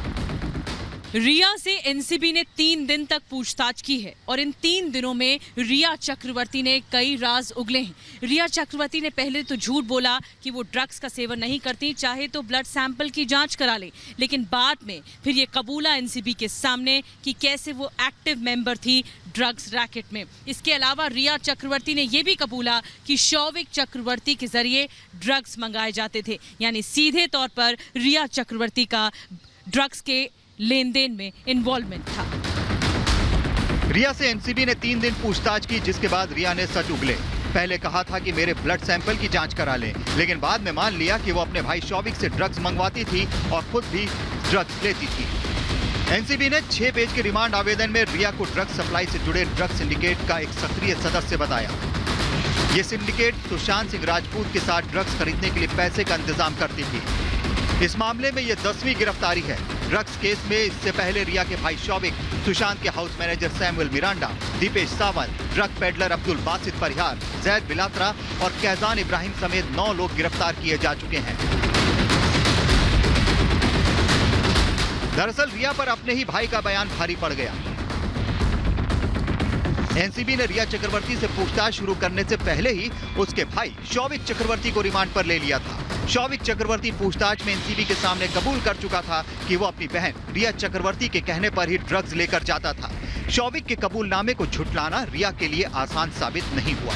रिया से एनसीबी ने 3 दिन तक पूछताछ की है और इन 3 दिनों में रिया चक्रवर्ती ने कई राज उगले हैं। रिया चक्रवर्ती ने पहले तो झूठ बोला कि वो ड्रग्स का सेवन नहीं करती, चाहे तो ब्लड सैंपल की जांच करा ले, लेकिन बाद में फिर ये कबूला एनसीबी के सामने कि कैसे वो एक्टिव मेंबर थी ड्रग्स रैकेट में। इसके अलावा रिया चक्रवर्ती ने यह भी कबूला कि शौविक चक्रवर्ती के जरिए ड्रग्स मंगाए जाते थे, यानी सीधे तौर पर रिया चक्रवर्ती का ड्रग्स के लेन देन में इन्वॉल्वमेंट था। रिया से एनसीबी ने 3 दिन पूछताछ की, जिसके बाद रिया ने सच उगले। पहले कहा था कि मेरे ब्लड सैंपल की जांच करा लें, लेकिन बाद में मान लिया कि वो अपने भाई शौविक से ड्रग्स मंगवाती थी और खुद भी ड्रग्स लेती थी। एनसीबी ने 6 पेज के रिमांड आवेदन में रिया को ड्रग्स सप्लाई से जुड़े ड्रग्स सिंडिकेट का एक सक्रिय सदस्य बताया। ये सिंडिकेट सुशांत सिंह राजपूत के साथ ड्रग्स खरीदने के लिए पैसे का इंतजाम करती थी। इस मामले में ये 10वीं गिरफ्तारी है। ड्रग्स केस में इससे पहले रिया के भाई शौविक, सुशांत के house manager Samuel Miranda, Dipesh Sawant, drug peddler Abdul Basit Parihar, Zaid Vilatra और कैजान इब्राहिम समेत 9 लोग गिरफ्तार किए जा चुके हैं। दरअसल रिया पर अपने ही भाई का बयान भारी पड़ गया। एनसीबी ने रिया चक्रवर्ती से पूछताछ शुरू करने से पहले ही उसके भाई शौविक चक्रवर्ती को रिमांड पर ले लिया था। शौविक चक्रवर्ती पूछताछ में एनसीबी के सामने कबूल कर चुका था कि वो अपनी बहन रिया चक्रवर्ती के कहने पर ही ड्रग्स लेकर जाता था। शौविक के कबूलनामे को झुठलाना रिया के लिए आसान साबित नहीं हुआ।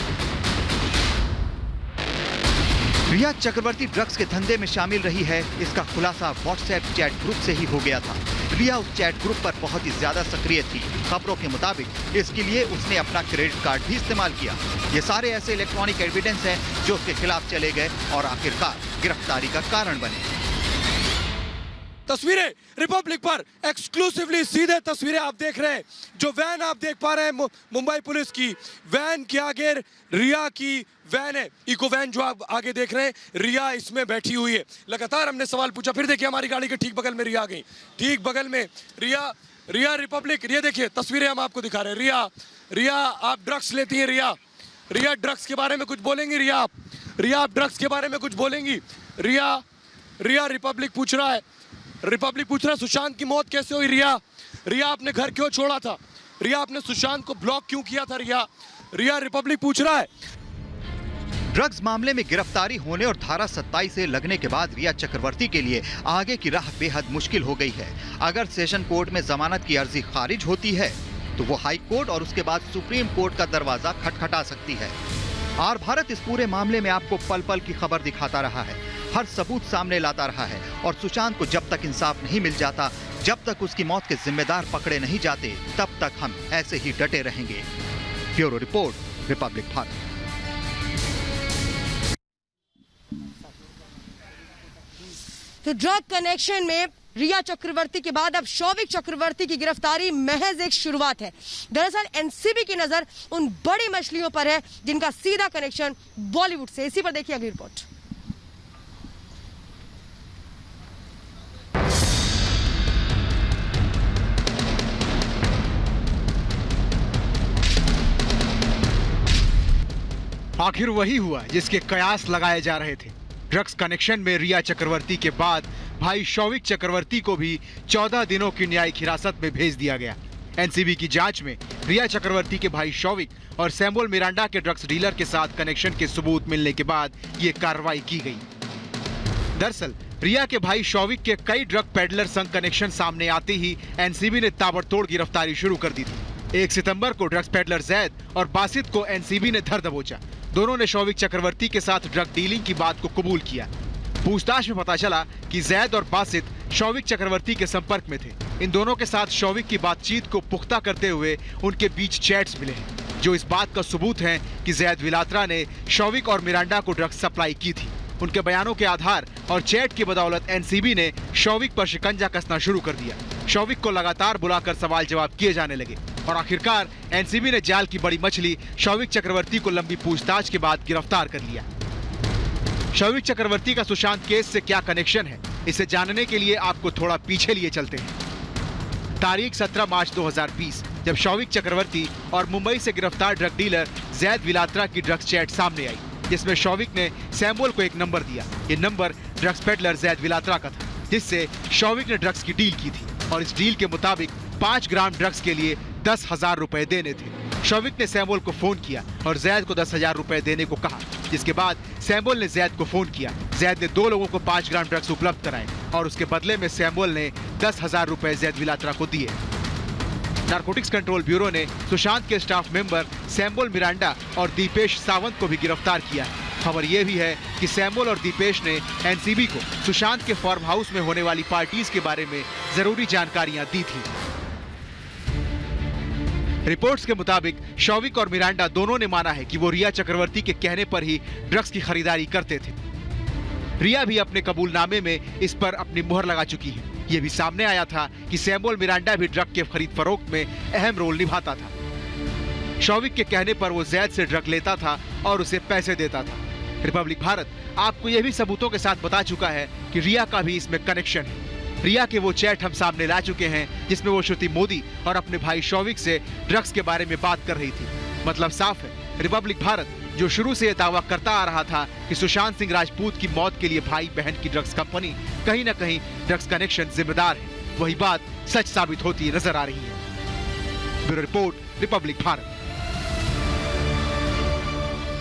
रिया चक्रवर्ती ड्रग्स के धंधे में शामिल रही है, इसका खुलासा व्हाट्सएप चैट ग्रुप से ही हो गया था। रिया उस चैट ग्रुप पर बहुत ही ज्यादा सक्रिय थी। खबरों के मुताबिक इसके लिए उसने अपना क्रेडिट कार्ड भी इस्तेमाल किया। ये सारे ऐसे इलेक्ट्रॉनिक एविडेंस हैं जो उसके खिलाफ चले गए और आखिरकार गिरफ्तारी का कारण बने। तस्वीरें रिपब्लिक पर एक्सक्लूसिवली सीधे तस्वीरें आप देख रहे हैं। जो वैन आप देख पा रहे हैं मुंबई पुलिस की वैन के आगे रिया की वैन है, इको वैन जो आप आगे देख रहे हैं, रिया इसमें बैठी हुई है। लगातार हमने सवाल पूछा, फिर देखिए हमारी गाड़ी के ठीक बगल में रिया आ गई, ठीक बगल में रिया रिपब्लिक। रिया देखिए तस्वीरें हम आपको दिखा रहे हैं। रिया आप ड्रग्स लेती हैं? रिया ड्रग्स के बारे में कुछ बोलेंगी? रिया आप ड्रग्स के बारे में कुछ बोलेंगी? रिया रिपब्लिक पूछ रहा है। सुशांत की मौत कैसे हुई? रिया आपने घर क्यों छोड़ा था? रिया आपने सुशांत को ब्लॉक क्यों किया था? रिया रिपब्लिक पूछ रहा है। ड्रग्स मामले में गिरफ्तारी होने और धारा 27 से लगने के बाद रिया चक्रवर्ती के लिए आगे की राह बेहद मुश्किल हो गई है। अगर सेशन कोर्ट में जमानत की अर्जी खारिज होती है तो वो हाई कोर्ट और उसके बाद सुप्रीम कोर्ट का दरवाजा खटखटा सकती है। आर भारत इस पूरे मामले में आपको पल पल की खबर दिखाता रहा है, हर सबूत सामने लाता रहा है और सुशांत को जब तक इंसाफ नहीं मिल जाता, जब तक उसकी मौत के जिम्मेदार पकड़े नहीं जाते, तब तक हम ऐसे ही डटे रहेंगे। Bureau report, Republic Bharat. तो ड्रग कनेक्शन में रिया चक्रवर्ती के बाद अब शौविक चक्रवर्ती की गिरफ्तारी महज एक शुरुआत है। दरअसल एनसीबी की नजर उन बड़ी मछलियों पर है जिनका सीधा कनेक्शन बॉलीवुड से। इसी पर देखिए अगली रिपोर्ट। आखिर वही हुआ जिसके कयास लगाए जा रहे थे। ड्रग्स कनेक्शन में रिया चक्रवर्ती के बाद भाई शौविक चक्रवर्ती को भी 14 दिनों की न्यायिक हिरासत में भेज दिया गया। एनसीबी की जांच में रिया चक्रवर्ती के भाई शौविक और सैमुअल मिरांडा के ड्रग्स डीलर के साथ कनेक्शन के सबूत मिलने के बाद ये कार्रवाई की गई। दरअसल रिया के भाई शौविक के कई ड्रग पेडलर संग कनेक्शन सामने आते ही एनसीबी ने ताबड़तोड़ गिरफ्तारी शुरू कर दी थी। 1 सितंबर को ड्रग्स पेडलर जैद और बासित को एनसीबी ने धर दबोचा। दोनों ने शौविक चक्रवर्ती के साथ ड्रग डीलिंग की बात को कबूल किया। पूछताछ में पता चला कि जैद और बासित शौविक चक्रवर्ती के संपर्क में थे। इन दोनों के साथ शौविक की बातचीत को पुख्ता करते हुए उनके बीच चैट्स मिले हैं, जो इस बात का सबूत हैं कि जैद विलात्रा ने शौविक और मिरांडा को ड्रग्स सप्लाई की थी। उनके बयानों के आधार और चैट की बदौलत एनसीबी ने शौविक पर शिकंजा कसना शुरू कर दिया। शौविक को लगातार बुलाकर सवाल जवाब किए जाने लगे और आखिरकार एनसीबी ने जाल की बड़ी मछली शौविक चक्रवर्ती को लंबी पूछताछ के बाद गिरफ्तार कर लिया। शौविक चक्रवर्ती का सुशांत केस से क्या कनेक्शन है, इसे जानने के लिए आपको थोड़ा पीछे लिए चलते हैं। तारीख 17 मार्च 2020 जब शौविक चक्रवर्ती और मुंबई से गिरफ्तार ड्रग डीलर जैद विलात्रा की ड्रग्स चैट सामने आई, जिसमें शौविक ने सैमुअल को एक नंबर दिया। ये number drugs peddler Zaid Vilatra का था, जिससे शौविक ने ड्रग्स की डील की थी और इस डील के मुताबिक 5 ग्राम ड्रग्स के लिए 10,000 रुपए देने थे। शौविक ने सैमुअल को फोन किया और जैद को 10,000 रुपए देने को कहा, जिसके बाद सैमुअल ने जैद को फोन किया। जैद ने 2 लोगों को 5 ग्राम ड्रग्स उपलब्ध कराए और उसके बदले में सैमुअल ने 10,000 रुपए जैद विलात्रा को दिए। नारकोटिक्स कंट्रोल ब्यूरो ने सुशांत के स्टाफ मेंबर सैमुअल मिरांडा और दीपेश सावंत को भी गिरफ्तार किया है। खबर यह भी है कि सैमुअल और दीपेश ने एनसीबी को सुशांत के फार्म हाउस में होने वाली पार्टीज के बारे में जरूरी जानकारियां दी थी। रिपोर्ट्स के मुताबिक शौविक और मिरांडा दोनों ने माना है कि वो रिया चक्रवर्ती के कहने पर ही ड्रग्स की खरीदारी करते थे। रिया भी अपने कबूलनामे में इस पर अपनी मुहर लगा चुकी है। यह भी सामने आया था कि सैमुअल मिरांडा भी ड्रग के खरीद फरोख्त में अहम रोल निभाता था। शौविक के कहने पर वो जैद से ड्रग लेता था और उसे पैसे देता था। रिपब्लिक भारत आपको यह भी सबूतों के साथ बता चुका है कि रिया का भी इसमें कनेक्शन है। रिया के वो चैट हम सामने ला चुके हैं जिसमें वो श्रुति मोदी और अपने भाई शौविक से ड्रग्स के बारे में बात कर रही थी। मतलब साफ है, रिपब्लिक भारत जो शुरू से यह दावा करता आ रहा था कि सुशांत सिंह राजपूत की मौत के लिए भाई बहन की ड्रग्स कंपनी कहीं न कहीं ड्रग्स कनेक्शन जिम्मेदार है, वही बात सच साबित होती नजर आ रही है। Bureau report, Republic Bharat.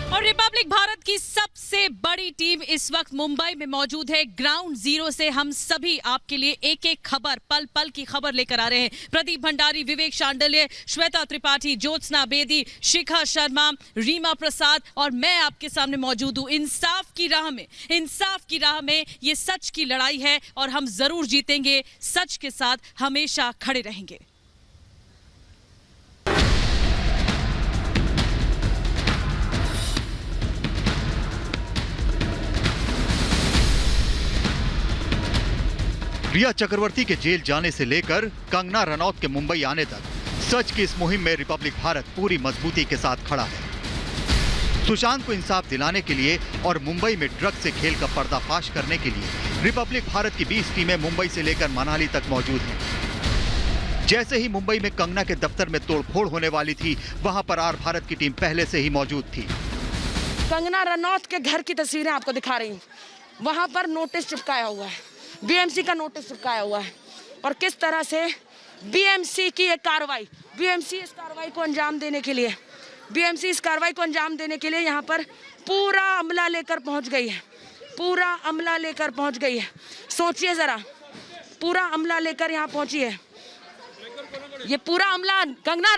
और रिपब्लिक भारत की सबसे बड़ी टीम इस वक्त मुंबई में मौजूद है। ग्राउंड जीरो से हम सभी आपके लिए एक एक खबर, पल पल की खबर लेकर आ रहे हैं। प्रदीप भंडारी, विवेक शांडिल्य, श्वेता त्रिपाठी, ज्योत्सना बेदी, शिखा शर्मा, रीमा प्रसाद और मैं आपके सामने मौजूद हूं। इंसाफ की राह में ये सच की लड़ाई है और हम जरूर जीतेंगे। सच के साथ हमेशा खड़े रहेंगे। रिया चक्रवर्ती के जेल जाने से लेकर कंगना रनौत के मुंबई आने तक सच की इस मुहिम में रिपब्लिक भारत पूरी मजबूती के साथ खड़ा है। सुशांत को इंसाफ दिलाने के लिए और मुंबई में ड्रग्स से खेल का पर्दाफाश करने के लिए रिपब्लिक भारत की 20 टीमें मुंबई से लेकर मनाली तक मौजूद हैं। जैसे ही मुंबई में कंगना के दफ्तर में तोड़फोड़ होने वाली थी, वहां पर आर भारत की टीम पहले से ही मौजूद थी। कंगना रनौत के घर की तस्वीरें आपको दिखा रही हूँ। वहां पर नोटिस चिपकाया हुआ है, बीएमसी का नोटिस चिपकाया हुआ है और किस तरह से बीएमसी की एक कार्रवाई, बीएमसी इस कार्रवाई को अंजाम देने के लिए यहाँ पर पूरा अमला लेकर पहुंच गई है, पूरा अमला लेकर पहुंच गई है। सोचिए जरा, पूरा अमला लेकर यहाँ पहुंची है। ये पूरा अमला, कंगना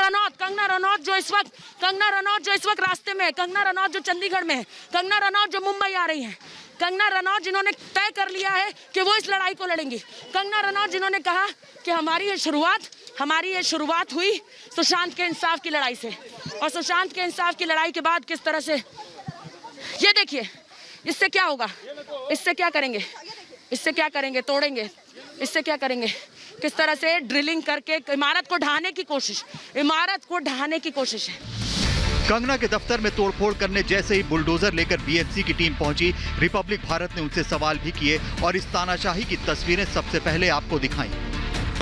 रनौत जो इस वक्त रास्ते में है, कंगना रनौत जो चंडीगढ़ में है, कंगना रनौत जो मुंबई आ रही है, कंगना रनौत जिन्होंने तय कर लिया है कि वो इस लड़ाई को लड़ेंगी, कंगना रनौत जिन्होंने कहा कि हमारी ये शुरुआत हुई सुशांत के इंसाफ की लड़ाई से, और सुशांत के इंसाफ की लड़ाई के बाद किस तरह से, ये देखिए इससे क्या होगा, इससे क्या करेंगे, तोड़ेंगे, इससे क्या करेंगे, किस तरह से ड्रिलिंग करके इमारत को ढहाने की कोशिश है। कंगना के दफ्तर में तोड़फोड़ करने जैसे ही बुलडोजर लेकर बीएमसी की टीम पहुंची, रिपब्लिक भारत ने उनसे सवाल भी किए और इस तानाशाही की तस्वीरें सबसे पहले आपको दिखाई।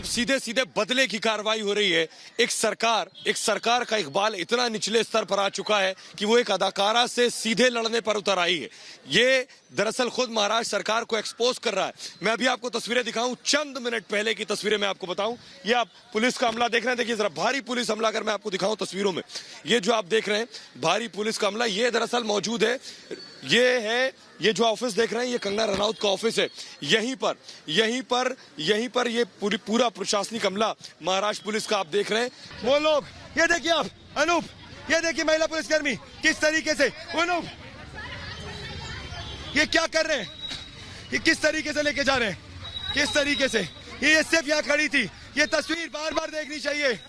सीधे सीधे बदले की कार्रवाई हो रही है। एक सरकार का इकबाल इतना निचले स्तर पर आ चुका है कि वो एक अदाकारा से सीधे लड़ने पर उतर आई है। ये दरअसल खुद महाराष्ट्र सरकार को एक्सपोज कर रहा है। मैं अभी आपको तस्वीरें दिखाऊं, चंद मिनट पहले की तस्वीरें मैं आपको बताऊं। ये आप पुलिस का हमला देख रहे हैं, देखिए जरा भारी पुलिस हमला कर मैं आपको दिखाऊं तस्वीरों में। ये जो आप देख रहे हैं भारी पुलिस का हमला, ये दरअसल मौजूद है, ये जो ऑफिस देख रहे हैं ये कंगना रनौत का ऑफिस है। यहीं पर ये पूरा प्रशासनिक हमला महाराष्ट्र पुलिस का आप देख रहे हैं। वो लोग, ये देखिए आप अनूप, ये देखिए महिला पुलिसकर्मी किस तरीके से, अनूप ये क्या कर रहे हैं, ये किस तरीके से लेके जा रहे हैं, किस तरीके से, ये सिर्फ यहाँ खड़ी थी। ये तस्वीर बार बार देखनी चाहिए।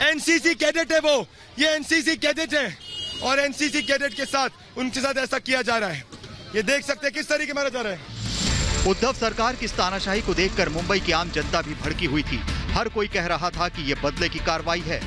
एनसीसी कैडेट है वो, ये एनसीसी कैडेट है और एनसीसी कैडेट के साथ उनके साथ ऐसा किया जा रहा है। ये देख सकते हैं किस तरीके मारा जा रहा है। उद्धव सरकार की इस तानाशाही को देखकर मुंबई की आम जनता भी भड़की हुई थी। हर कोई कह रहा था कि ये बदले की कार्रवाई है।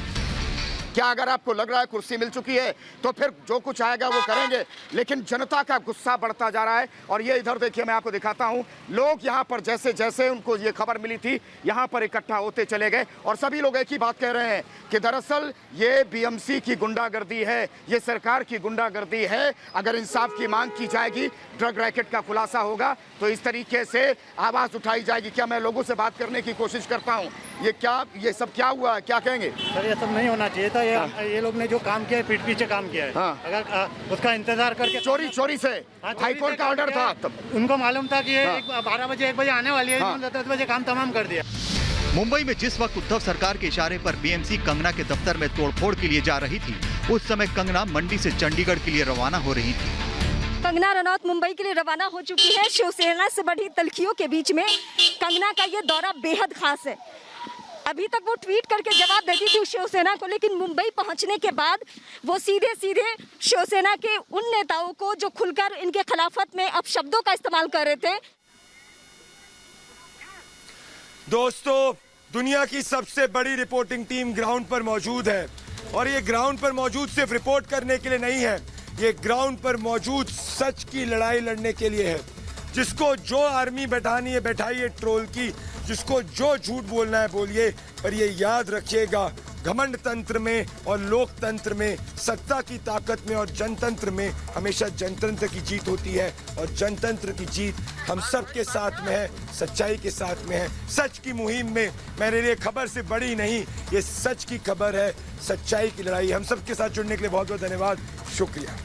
क्या अगर आपको लग रहा है कुर्सी मिल चुकी है तो फिर जो कुछ आएगा वो करेंगे, लेकिन जनता का गुस्सा बढ़ता जा रहा है। और ये इधर देखिए, मैं आपको दिखाता हूँ, लोग यहाँ पर जैसे जैसे उनको ये खबर मिली थी यहाँ पर इकट्ठा होते चले गए और सभी लोग एक ही बात कह रहे हैं कि दरअसल ये बीएमसी की गुंडागर्दी है, ये सरकार की गुंडागर्दी है। अगर इंसाफ की मांग की जाएगी, ड्रग रैकेट का खुलासा होगा तो इस तरीके से आवाज उठाई जाएगी। क्या मैं लोगों से बात करने की कोशिश करता हूँ, ये सब क्या हुआ है, क्या कहेंगे? सर ये सब नहीं होना चाहिए था। ये लोग ने जो काम किया है पीठ पीछे काम किया है। हाँ। अगर उसका इंतजार करके चोरी से हाईकोर्ट का ऑर्डर था, तब उनको मालूम था कि ये 12 बजे 1 बजे आने वाली है, 10 बजे काम तमाम कर दिया। मुंबई में जिस वक्त उद्धव सरकार के इशारे पर बीएमसी कंगना के दफ्तर में तोड़फोड़ के लिए जा रही थी, उस समय कंगना मंडी से चंडीगढ़ के लिए रवाना हो रही थी। कंगना रनौत मुंबई के लिए रवाना हो चुकी है। शिवसेना से बढ़ी तल्खियों के बीच में कंगना का ये दौरा बेहद खास है। अभी तक वो ट्वीट करके जवाब देती थी शिवसेना को, लेकिन मुंबई पहुंचने के बाद वो सीधे शिवसेना के उन नेताओं को जो खुलकर इनके खिलाफत में अपशब्दों का इस्तेमाल कर रहे थे। दोस्तों, दुनिया की सबसे बड़ी रिपोर्टिंग टीम ग्राउंड पर मौजूद है और ये ग्राउंड पर मौजूद सिर्फ रिपोर्ट करने के लिए नहीं है, ये ग्राउंड पर मौजूद सच की लड़ाई लड़ने के लिए है। जिसको जो आर्मी बैठानी है बैठाइए ट्रोल की, जिसको जो झूठ बोलना है बोलिए, पर ये याद रखिएगा, घमंड तंत्र में और लोकतंत्र में, सत्ता की ताकत में और जनतंत्र में हमेशा जनतंत्र की जीत होती है और जनतंत्र की जीत हम सब के साथ में है, सच्चाई के साथ में है। सच की मुहिम में मेरे लिए खबर से बड़ी नहीं, ये सच की खबर है, सच्चाई की लड़ाई। हम सब के साथ जुड़ने के लिए बहुत बहुत धन्यवाद, शुक्रिया।